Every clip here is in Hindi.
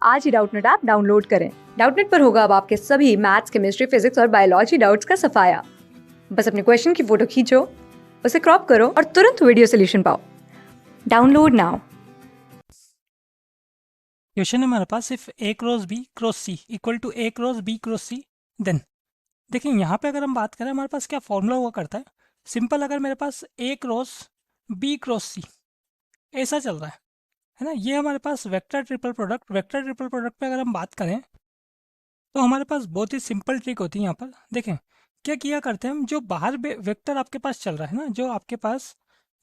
आज ही डाउटनेट ऐप डाउनलोड करें। डाउटनेट पर होगा अब आपके सभी मैथ्स, केमिस्ट्री, फिजिक्स और बायोलॉजी डाउट्स का सफाया। बस अपने क्वेश्चन की फोटो खींचो, उसे क्रॉप करो और तुरंत वीडियो सोल्यूशन पाओ। Download now. क्वेश्चन है हमारे पास, सिर्फ A cross B cross C equal to A cross B cross C, then देखिए यहाँ पे अगर हम बात करें हमारे पास क्या फॉर्मूला हुआ करता है। सिंपल, अगर मेरे पास ए क्रॉस बी क्रॉस सी ऐसा चल रहा है ना, ये हमारे पास वेक्टर ट्रिपल प्रोडक्ट पे अगर हम बात करें तो हमारे पास बहुत ही सिंपल ट्रिक होती है। यहाँ पर देखें क्या किया करते हैं हम, जो बाहर वेक्टर आपके पास चल रहा है ना, जो आपके पास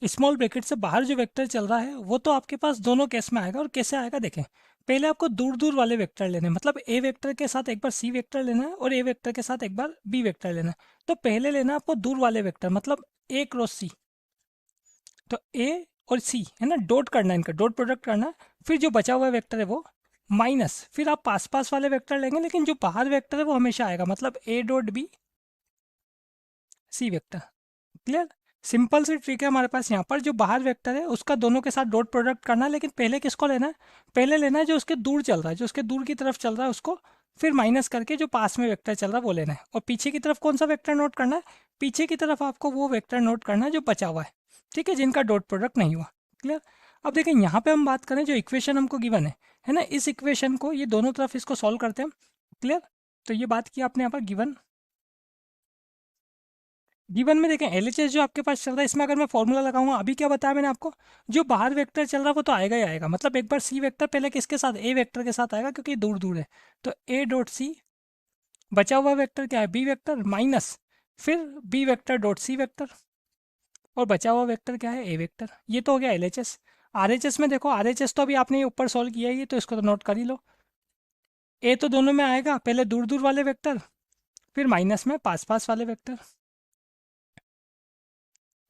स्मॉल ब्रैकेट से बाहर जो वेक्टर चल रहा है वो तो आपके पास दोनों केस में आएगा। और कैसे आएगा देखें, पहले आपको दूर दूर वाले वेक्टर लेने हैं, मतलब ए वेक्टर के साथ एक बार सी वेक्टर लेना है और ए वेक्टर के साथ एक बार बी वेक्टर लेना है। तो पहले लेना है आपको दूर वाले वेक्टर, मतलब ए क्रॉस सी। तो ए और सी है ना, डॉट करना है, इनका डॉट प्रोडक्ट करना है। फिर जो बचा हुआ वेक्टर है वो माइनस, फिर आप पास पास वाले वेक्टर लेंगे, लेकिन जो बाहर वेक्टर है वो हमेशा आएगा, मतलब A dot B C vector. Clear, simple सी ट्रिक है हमारे पास। यहाँ पर जो बाहर वेक्टर है उसका दोनों के साथ डॉट प्रोडक्ट करना है, लेकिन पहले किसको लेना है, पहले लेना है जो उसके दूर चल रहा है, जो उसके दूर की तरफ चल रहा है उसको, फिर माइनस करके जो पास में वेक्टर चल रहा है वो लेना है। और पीछे की तरफ कौन सा वेक्टर नोट करना है, पीछे की तरफ आपको वो वेक्टर नोट करना है जो बचा हुआ है, ठीक है, जिनका डॉट प्रोडक्ट नहीं हुआ। क्लियर। अब देखें यहाँ पे हम बात करें, जो इक्वेशन हमको गिवन है ना, इस इक्वेशन को ये दोनों तरफ इसको सॉल्व करते हैं। क्लियर, तो ये बात की आपने यहाँ पर गिवन गिवन में देखें एलएचएस जो आपके पास चल रहा है, इसमें अगर मैं फॉर्मूला लगाऊंगा, अभी क्या बताया मैंने आपको, जो बाहर वेक्टर चल रहा है वो तो आएगा ही आएगा, मतलब एक बार सी वेक्टर पहले किसके साथ, ए वेक्टर के साथ आएगा क्योंकि दूर दूर है। तो ए डॉट सी, बचा हुआ वेक्टर क्या है, बी वेक्टर, माइनस फिर B vector dot C vector, और बचा हुआ वेक्टर क्या है, ए वेक्टर। ये तो हो गया एलएचएस। आरएचएस में देखो, आरएचएस तो अभी आपने ये ऊपर सॉल्व किया ही है, तो इसको तो नोट कर ही लो। ए तो दोनों में आएगा, पहले दूर दूर वाले वेक्टर, फिर माइनस में पास पास वाले वेक्टर।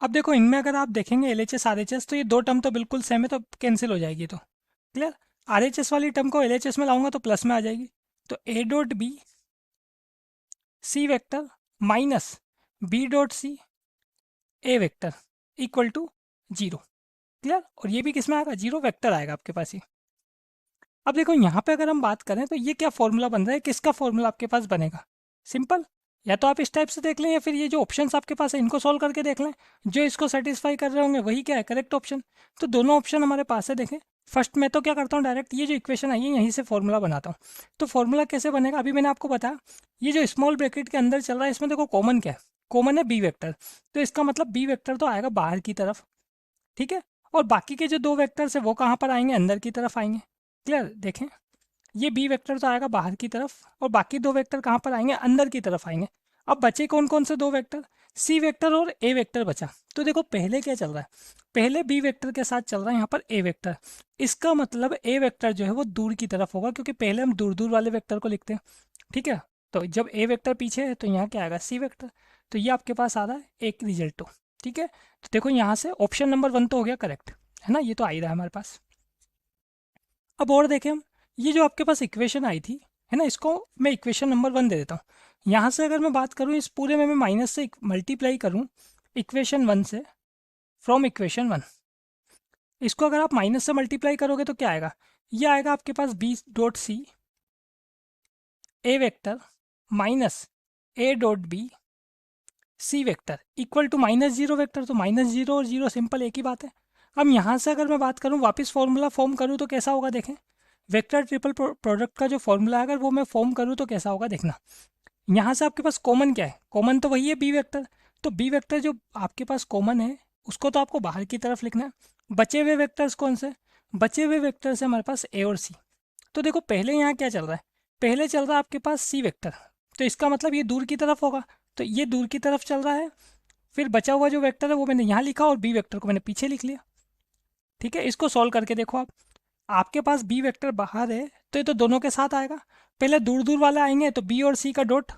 अब देखो इनमें अगर आप देखेंगे एलएचएस आरएचएस, तो ये दो टर्म तो बिल्कुल सेम है, तो कैंसिल हो जाएगी। तो क्लियर, आरएचएस वाली टर्म को एलएचएस में लाऊंगा तो प्लस में आ जाएगी। तो A dot B C vector minus B dot C A vector equal to zero. Clear, और ये भी किस में आएगा, जीरो वेक्टर आएगा आपके पास ही। अब देखो यहाँ पे अगर हम बात करें तो ये क्या फॉर्मूला बन रहा है, किसका फॉर्मूला आपके पास बनेगा, सिंपल, या तो आप इस टाइप से देख लें या फिर ये जो ऑप्शंस आपके पास है इनको सॉल्व करके देख लें, जो इसको सेटिस्फाई कर रहे होंगे वही क्या है, करेक्ट ऑप्शन। तो दोनों ऑप्शन हमारे पास है। देखें फर्स्ट मैं तो क्या करता हूँ, डायरेक्ट ये जो इक्वेशन आई है यहीं से फॉर्मूला बनाता हूँ। तो फॉर्मूला कैसे बनेगा, अभी मैंने आपको बताया, ये जो स्मॉल ब्रैकेट के अंदर चल रहा है इसमें देखो कॉमन क्या है, कॉमन है बी वेक्टर, तो इसका मतलब बी वेक्टर तो आएगा बाहर की तरफ, ठीक है। और बाकी के जो दो वेक्टर्स है वो कहाँ पर आएंगे, अंदर की तरफ आएंगे। क्लियर, देखें ये बी वेक्टर तो आएगा बाहर की तरफ और बाकी दो वेक्टर कहाँ पर आएंगे, अंदर की तरफ आएंगे। अब बचे कौन कौन से दो वेक्टर, सी वेक्टर और ए वेक्टर बचा। तो देखो पहले क्या चल रहा है, पहले बी वेक्टर के साथ चल रहा है यहाँ पर ए वेक्टर, इसका मतलब ए वेक्टर जो है वो दूर की तरफ होगा, क्योंकि पहले हम दूर दूर वाले वेक्टर को लिखते हैं, ठीक है। तो जब ए वेक्टर पीछे है तो यहाँ क्या आएगा, सी वेक्टर। तो ये आपके पास आ रहा है एक रिजल्ट तो, ठीक है। तो देखो यहाँ से ऑप्शन नंबर 1 तो हो गया करेक्ट, है ना, ये तो आ ही रहा है हमारे पास। अब और देखें हम, ये जो आपके पास इक्वेशन आई थी है ना, इसको मैं इक्वेशन नंबर 1 दे देता हूँ। यहाँ से अगर मैं बात करूँ इस पूरे में, मैं माइनस से मल्टीप्लाई करूँ इक्वेशन 1 से, फ्रॉम इक्वेशन 1, इसको अगर आप माइनस से मल्टीप्लाई करोगे तो क्या आएगा, ये आएगा आपके पास B dot C A vector minus A dot B C vector equal to minus zero vector. तो माइनस जीरो और जीरो सिंपल एक ही बात है। अब यहाँ से अगर मैं बात करूँ वापस फॉर्मूला फॉर्म करूँ तो कैसा होगा, देखें वेक्टर ट्रिपल प्रोडक्ट का जो फॉर्मूला है अगर वो मैं फॉर्म करूँ तो कैसा होगा, देखना यहाँ से आपके पास कॉमन क्या है, कॉमन तो वही है बी वेक्टर। तो बी वेक्टर जो आपके पास कॉमन है उसको तो आपको बाहर की तरफ लिखना है। बचे हुए वेक्टर्स कौन से, बचे हुए वेक्टर्स है हमारे पास ए और सी। तो देखो पहले यहाँ क्या चल रहा है, पहले चल रहा है आपके पास सी वेक्टर, तो इसका मतलब ये दूर की तरफ होगा, तो ये दूर की तरफ चल रहा है। फिर बचा हुआ जो वेक्टर है वो मैंने यहाँ लिखा और बी वेक्टर को मैंने पीछे लिख लिया, ठीक है। इसको सॉल्व करके देखो आप, आपके पास बी वेक्टर बाहर है तो ये तो दोनों के साथ आएगा, पहले दूर दूर वाले आएंगे तो बी और सी का डॉट,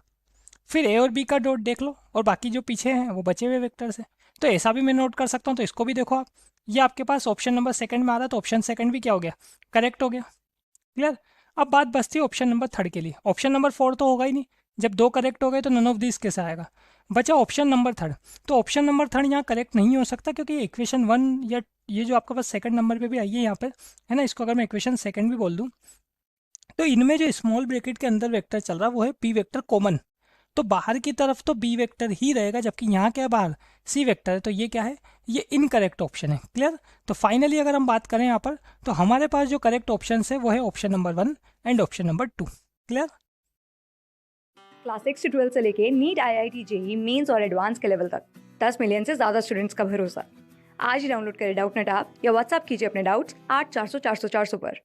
फिर ए और बी का डॉट देख लो, और बाकी जो पीछे हैं वो बचे हुए वेक्टर्स हैं। तो ऐसा भी मैं नोट कर सकता हूँ, तो इसको भी देखो आप, ये आपके पास ऑप्शन नंबर सेकंड में आ रहा है, तो ऑप्शन सेकंड भी क्या हो गया, करेक्ट हो गया। क्लियर। अब बात बचती है ऑप्शन नंबर थर्ड के लिए, ऑप्शन नंबर 4 तो होगा ही नहीं, जब दो करेक्ट हो गए तो नन ऑफ दिस कैसे आएगा, बचा ऑप्शन नंबर थर्ड। तो ऑप्शन नंबर थर्ड यहाँ करेक्ट नहीं हो सकता, क्योंकि इक्वेशन 1 या ये जो आपके पास सेकंड नंबर पे भी आई है यहाँ पर, है ना, इसको अगर मैं इक्वेशन सेकंड भी बोल दूँ तो इनमें जो स्मॉल ब्रैकेट के अंदर वेक्टर चल रहा है वो है पी वेक्टर कॉमन, तो बाहर की तरफ तो बी वेक्टर ही रहेगा, जबकि यहाँ क्या है बाहर सी वेक्टर है, तो ये क्या है, ये इनकरेक्ट ऑप्शन है। क्लियर। तो फाइनली अगर हम बात करें यहाँ पर, तो हमारे पास जो करेक्ट ऑप्शन है वो है option number 1 and option number 2। Clear. Class 6 से 12 से लेके नीट, IIT, जेई मेंस और एडवांस के लेवल तक 10 मिलियन से ज़्यादा स्टूडेंट्स का भरोसा। आज ही डाउनलोड करें डाउटनेट ऐप या व्हाट्सएप कीजिए अपने डाउट्स 8400 400 400 पर।